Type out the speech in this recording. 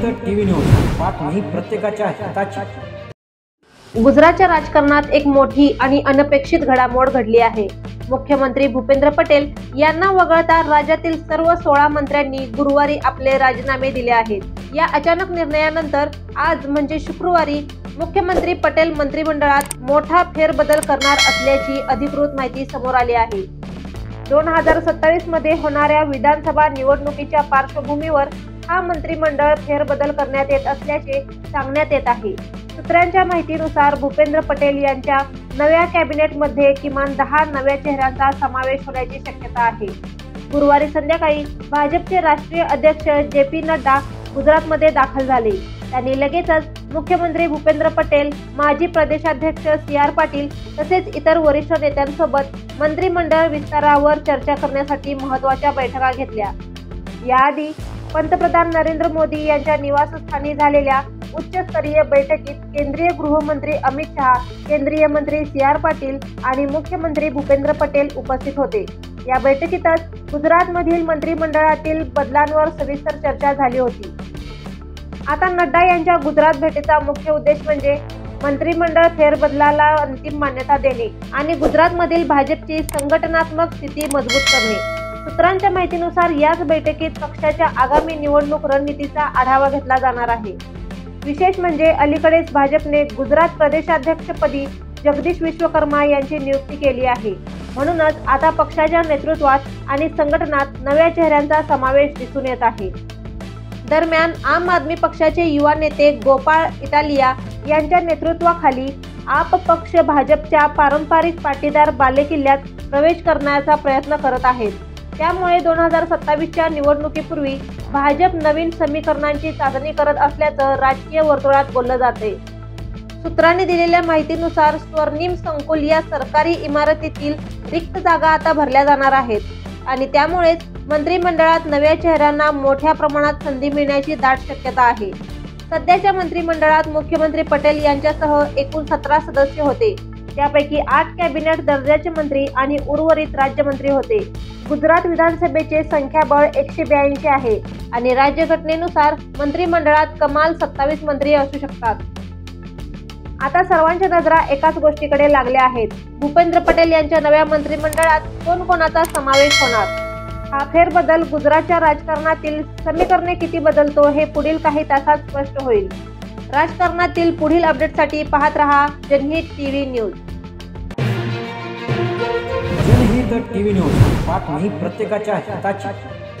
जनहित TV news, बातमी प्रत्येकाच्या हिताची। गुजरातच्या राजकारणात एक मोठी आणि अनपेक्षित घडामोड घडली आहे। मुख्यमंत्री भूपेंद्र पटेल यांना वगळता राज्यातील सर्व 16 मंत्र्यांनी गुरुवारी आपले राजीनामे दिले आहेत। या अचानक निर्णयानंतर आज म्हणजे शुक्रवारी मुख्यमंत्री पटेल मंत्रिमंडळात मोठा फेरबदल करणार असल्याची अधिकृत माहिती समोर आली आहे। 2027 मध्ये होणाऱ्या विधानसभा निवडणुकीच्या पार्श्वभूमीवर हा मंत्रिमंडळ फेरबदल करण्यात येत असल्याचे सांगण्यात येत आहे। सूत्रांच्या माहितीनुसार भूपेंद्र पटेल यांच्या नव्या कॅबिनेटमध्ये किमान 10 नव्या चेहऱ्यांचा समावेश होण्याची शक्यता आहे। गुरुवारी संध्याकाळी भाजपचे राष्ट्रीय अध्यक्ष जे.पी. नड्डा गुजरातमध्ये दाखल झाले। त्यांनी लगेचच मुख्यमंत्री भूपेंद्र पटेल, माजी प्रदेशाध्यक्ष सी.आर. पाटील तसेच इतर वरिष्ठ नेत्यांसोबत मंत्रिमंडळ विस्तारावर चर्चा करण्यासाठी महत्त्वाच्या बैठका घेतल्या। याआधी पंतप्रधान नरेंद्र मोदी यांच्या निवासस्थानी झालेल्या उच्चस्तरीय बैठकीत केंद्रीय गृहमंत्री अमित शहा, केंद्रीय मंत्री सी.आर. पाटील आणि मुख्यमंत्री भूपेंद्र पटेल उपस्थित होते। या बैठकीतच गुजरातमधील मंत्रिमंडळातील बदलांवर सविस्तर चर्चा झाली होती। आता नड्डा यांच्या गुजरात भेटीचा मुख्य उद्देश म्हणजे मंत्रिमंडळ फेरबदलाला अंतिम मान्यता देणे आणि गुजरातमधील भाजपची संघटनात्मक स्थिती मजबूत करणे। सूत्रांच्या माहितीनुसार याच बैठकीत पक्षाच्या आगामी निवडणूक रणनीतीचा आढावा घेतला जाणार आहे। विशेष म्हणजे अलीकडेच भाजपने गुजरात प्रदेशाध्यक्षपदी जगदीश विश्वकर्मा यांची नियुक्ती केली आहे। म्हणूनच आता पक्षाच्या नेतृत्वात आणि संघटनात नव्या चेहऱ्यांचा समावेश दिसून येत आहे। दरम्यान आम आदमी पक्षाचे युवा नेते गोपाळ इटालिया यांच्या नेतृत्वाखाली आप पक्ष भाजपच्या पारंपरिक पाटीदार बालेकिल्ल्यात प्रवेश करण्याचा प्रयत्न करत आहेत। त्यामुळे 2027च्या निवडणुकीपूर्वी भाजप नवीन समीकरणांची चाचणी करत असल्याचं राजकीय वर्तुळात बोललं जाते। सूत्रांनी दिलेल्या माहितीनुसार स्वर्णिम संकुल या सरकारी इमारतीतील रिक्त जागा आता भरल्या जाणार आहेत आणि त्यामुळेच मंत्रिमंडळात नव्या चेहऱ्यांना मोठ्या प्रमाणात संधी मिळण्याची दाट शक्यता आहे। सध्याच्या मंत्रिमंडळात मुख्यमंत्री पटेल यांच्यासह एकूण 17 सदस्य होते, त्यापैकी 8 कॅबिनेट दर्जाचे मंत्री आणि उर्वरित राज्यमंत्री होते। गुजरात विधानसभेचे संख्याबळ 182 आहे आणि राज्यघटनेनुसार मंत्रिमंडळात कमाल 27 मंत्री असू शकतात। आता सर्वांच्या नजरा एकाच गोष्टीकडे लागल्या आहेत, भूपेंद्र पटेल यांच्या नव्या मंत्रिमंडळात कोण-कोणाचा समावेश होणार। हा फेरबदल गुजरातच्या राजकारणातील समीकरणे किती बदलतो हे पुढील काही तासात स्पष्ट होईल। राजकारणातील पुढील अपडेटसाठी पाहत रहा जनहित टीव्ही न्यूज। जनहित टीव्ही न्यूज, बातमी प्रत्येकाच्या हिताची।